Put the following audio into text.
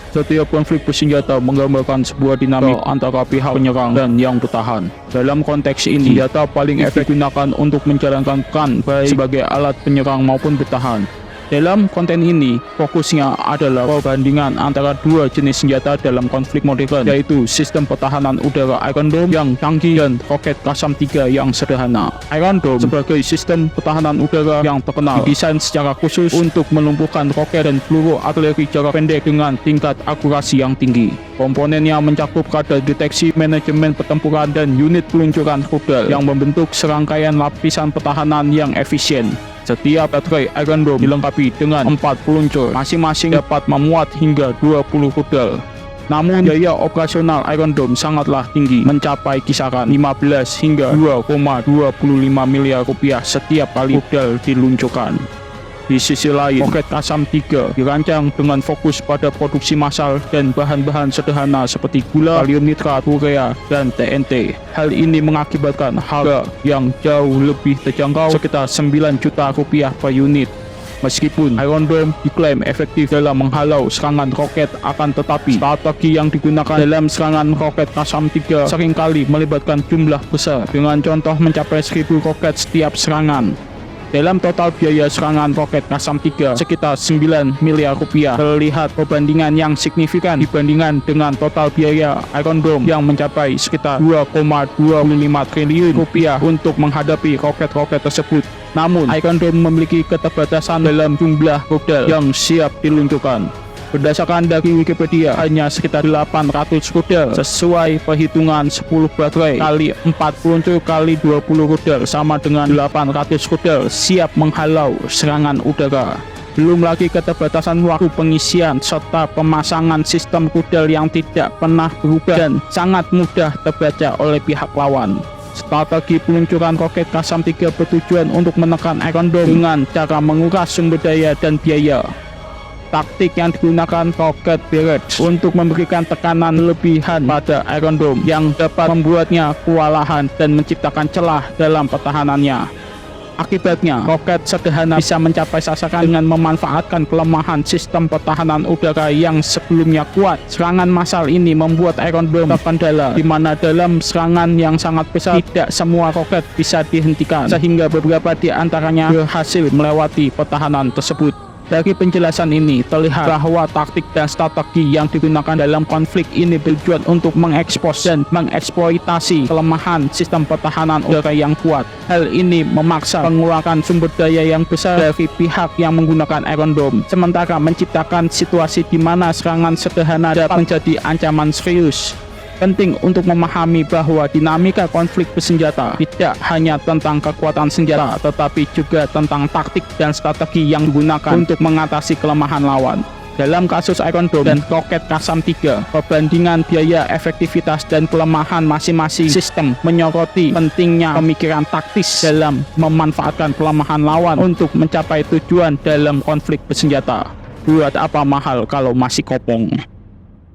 Setiap konflik bersenjata menggambarkan sebuah dinamika antara pihak penyerang dan yang bertahan. Dalam konteks ini, senjata paling efektif digunakan untuk menjalankan peran baik sebagai alat penyerang maupun bertahan. Dalam konten ini, fokusnya adalah perbandingan antara dua jenis senjata dalam konflik modern, yaitu sistem pertahanan udara Iron Dome yang canggih dan roket Qassam 3 yang sederhana. Iron Dome sebagai sistem pertahanan udara yang terkenal didesain secara khusus untuk melumpuhkan roket dan peluru artileri jarak pendek dengan tingkat akurasi yang tinggi. Komponennya mencakup radar deteksi, manajemen pertempuran, dan unit peluncuran rudal yang membentuk serangkaian lapisan pertahanan yang efisien. Setiap baterai Iron Dome dilengkapi dengan 4 peluncur, masing-masing dapat memuat hingga 20 rudal. Namun biaya operasional Iron Dome sangatlah tinggi, mencapai kisaran 15 hingga 2,25 miliar rupiah setiap kali rudal diluncurkan. Di sisi lain, roket Qassam 3 dirancang dengan fokus pada produksi massal dan bahan-bahan sederhana seperti gula, kalium nitrat, urea, dan TNT. Hal ini mengakibatkan harga yang jauh lebih terjangkau, sekitar 9 juta rupiah per unit. Meskipun Iron Dome diklaim efektif dalam menghalau serangan roket, akan tetapi strategi yang digunakan dalam serangan roket Qassam 3 seringkali melibatkan jumlah besar, dengan contoh mencapai 1000 roket setiap serangan. Dalam total biaya serangan roket Qassam 3 sekitar 9 miliar rupiah, terlihat perbandingan yang signifikan dibandingkan dengan total biaya Iron Dome yang mencapai sekitar 2,25 triliun rupiah untuk menghadapi roket-roket tersebut. Namun, Iron Dome memiliki keterbatasan dalam jumlah rudal yang siap diluncurkan. Berdasarkan dari Wikipedia, hanya sekitar 800 rudal sesuai perhitungan 10 baterai kali 4 peluncur kali 20 rudal sama dengan 800 rudal siap menghalau serangan udara. Belum lagi keterbatasan waktu pengisian serta pemasangan sistem rudal yang tidak pernah berubah dan sangat mudah terbaca oleh pihak lawan. Strategi peluncuran roket Qassam 3 bertujuan untuk menekan Iron Dome dengan cara menguras sumber daya dan biaya. Taktik yang digunakan roket Barrage untuk memberikan tekanan lebihan pada Iron Dome yang dapat membuatnya kewalahan dan menciptakan celah dalam pertahanannya. Akibatnya, roket sederhana bisa mencapai sasaran dengan memanfaatkan kelemahan sistem pertahanan udara yang sebelumnya kuat. Serangan massal ini membuat Iron Dome terkendala, di mana dalam serangan yang sangat besar tidak semua roket bisa dihentikan, sehingga beberapa di antaranya berhasil melewati pertahanan tersebut. Dari penjelasan ini, terlihat bahwa taktik dan strategi yang digunakan dalam konflik ini bertujuan untuk mengekspos dan mengeksploitasi kelemahan sistem pertahanan udara yang kuat. Hal ini memaksa pengeluaran sumber daya yang besar dari pihak yang menggunakan Iron Dome, sementara menciptakan situasi di mana serangan sederhana dapat menjadi ancaman serius. Penting untuk memahami bahwa dinamika konflik bersenjata tidak hanya tentang kekuatan senjata, tetapi juga tentang taktik dan strategi yang digunakan untuk mengatasi kelemahan lawan. Dalam kasus Iron Dome dan roket Qassam 3, perbandingan biaya, efektivitas, dan kelemahan masing-masing sistem menyoroti pentingnya pemikiran taktis dalam memanfaatkan kelemahan lawan untuk mencapai tujuan dalam konflik bersenjata. Buat apa mahal kalau masih kopong?